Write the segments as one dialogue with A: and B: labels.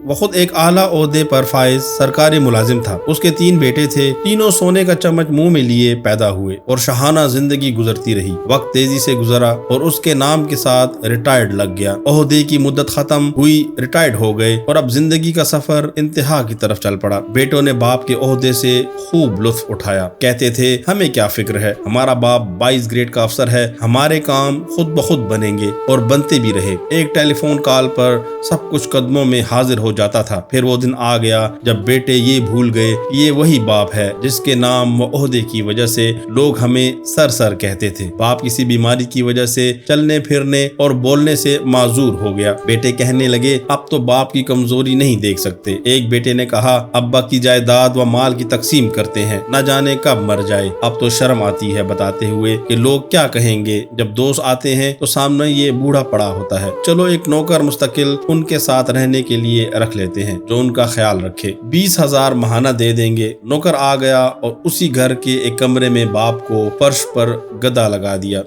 A: وہ خود ایک اعلیٰ عہدے پر فائز سرکاری ملازم تھا۔ اس کے 3 بیٹے تھے، تینوں سونے کا چمچ منہ میں لیے پیدا ہوئے اور شاہانہ زندگی گزرتی رہی۔ وقت تیزی سے گزرا اور اس کے نام کے ساتھ ریٹائرڈ لگ گیا۔ عہدے کی مدت ختم ہوئی، ریٹائرڈ ہو گئے اور اب زندگی کا سفر انتہا کی طرف چل پڑا۔ بیٹوں نے باپ کے عہدے سے خوب لطف اٹھایا، کہتے تھے ہمیں کیا فکر ہے، ہمارا باپ 22 گریڈ کا افسر ہے، ہمارے کام خود بخود بنیں گے، اور بنتے بھی رہے۔ ایک ٹیلی فون کال پر سب کچھ قدموں میں حاضر ہو جاتا تھا۔ پھر وہ دن آ گیا جب بیٹے یہ بھول گئے کہ یہ وہی باپ ہے جس کے نام و عہدے کی وجہ سے لوگ ہمیں سر کہتے تھے۔ باپ کسی بیماری کی وجہ سے چلنے پھرنے اور بولنے سے معذور ہو گیا۔ بیٹے کہنے لگے اب تو باپ کی کمزوری نہیں دیکھ سکتے۔ ایک بیٹے نے کہا ابا کی جائیداد و مال کی تقسیم کرتے ہیں، نہ جانے کب مر جائے۔ اب تو شرم آتی ہے بتاتے ہوئے کہ لوگ کیا کہیں گے، جب دوست آتے ہیں تو سامنے یہ بوڑھا پڑا ہوتا ہے، چلو ایک نوکر مستقل ان کے ساتھ رہنے کے لیے رکھ لیتے ہیں جو ان کا خیال رکھے، 20,000 ماہانہ دے دیں گے۔ نوکر آ گیا اور اسی گھر کے ایک کمرے میں باپ کو فرش پر گدا لگا دیا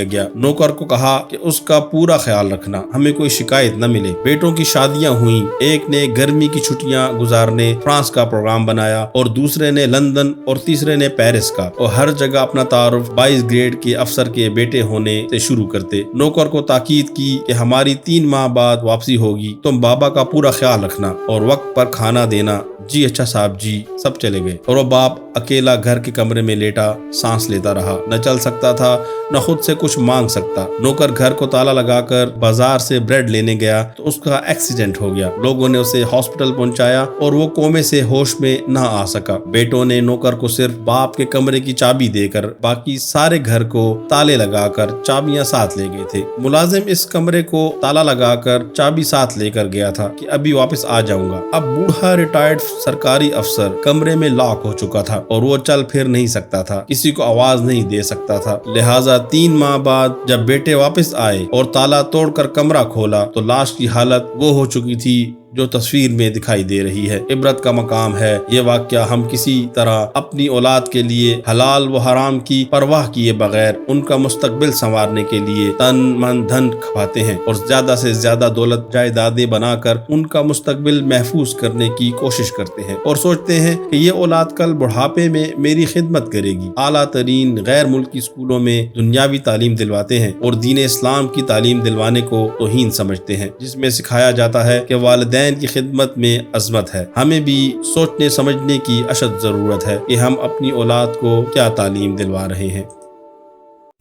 A: گیا۔ نوکر کو کہا کہ اس کا پورا خیال رکھنا، ہمیں کوئی شکایت نہ ملے۔ بیٹوں کی شادیاں ہوئیں، ایک نے گرمی کی چھٹیاں گزارنے فرانس کا پروگرام بنایا اور دوسرے نے لندن اور تیسرے نے پیرس کا، اور ہر جگہ اپنا تعارف 22 گریڈ کے افسر کے بیٹے ہونے سے شروع کرتے۔ نوکر کو تاکید کی کہ ہماری 3 ماہ بعد واپسی ہوگی، تم بابا کا پورا خیال رکھنا اور وقت پر کھانا دینا۔ جی اچھا صاحب جی، سب چلے گئے اور وہ باپ اکیلا گھر کے کمرے میں لیٹا سانس لیتا رہا، نہ چل سکتا تھا نہ خود سے کچھ مانگ سکتا۔ نوکر گھر کو تالا لگا کر بازار سے بریڈ لینے گیا تو اس کا ایکسیڈنٹ ہو گیا، لوگوں نے اسے ہاسپٹل پہنچایا اور وہ کومے سے ہوش میں نہ آ سکا۔ بیٹوں نے نوکر کو صرف باپ کے کمرے کی چابی دے کر باقی سارے گھر کو تالے لگا کر چابیاں ساتھ لے گئے تھے۔ ملازم اس کمرے کو تالا لگا کر چابی ساتھ لے کر گیا تھا کہ ابھی واپس آ جاؤں گا۔ اب بوڑھا ریٹائرڈ سرکاری افسر کمرے میں لاک ہو چکا تھا اور وہ چل پھر نہیں سکتا تھا، کسی کو آواز نہیں دے سکتا تھا۔ لہٰذا 3 ماہ بعد جب بیٹے واپس آئے اور تالا توڑ کر کمرہ کھولا تو لاش کی حالت وہ ہو چکی تھی جو تصویر میں دکھائی دے رہی ہے۔ عبرت کا مقام ہے یہ واقعہ، ہم کسی طرح اپنی اولاد کے لیے حلال و حرام کی پرواہ کیے بغیر ان کا مستقبل سنوارنے کے لیے تن من دھن کھپاتے ہیں اور زیادہ سے زیادہ دولت جائیدادیں بنا کر ان کا مستقبل محفوظ کرنے کی کوشش کرتے ہیں اور سوچتے ہیں کہ یہ اولاد کل بڑھاپے میں میری خدمت کرے گی۔ اعلیٰ ترین غیر ملکی اسکولوں میں دنیاوی تعلیم دلواتے ہیں اور دین اسلام کی تعلیم دلوانے کو توہین سمجھتے ہیں، جس میں سکھایا جاتا ہے کہ والدین کی خدمت میں عظمت ہے۔ ہمیں بھی سوچنے سمجھنے کی اشد ضرورت ہے کہ ہم اپنی اولاد کو کیا تعلیم دلوا رہے ہیں۔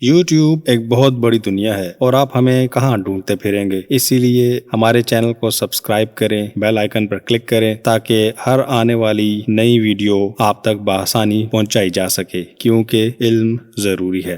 B: YouTube ایک بہت بڑی دنیا ہے اور آپ ہمیں کہاں ڈھونڈتے پھریں گے، اسی لیے ہمارے چینل کو سبسکرائب کریں، بیل آئیکن پر کلک کریں تاکہ ہر آنے والی نئی ویڈیو آپ تک بآسانی پہنچائی جا سکے، کیونکہ علم ضروری ہے۔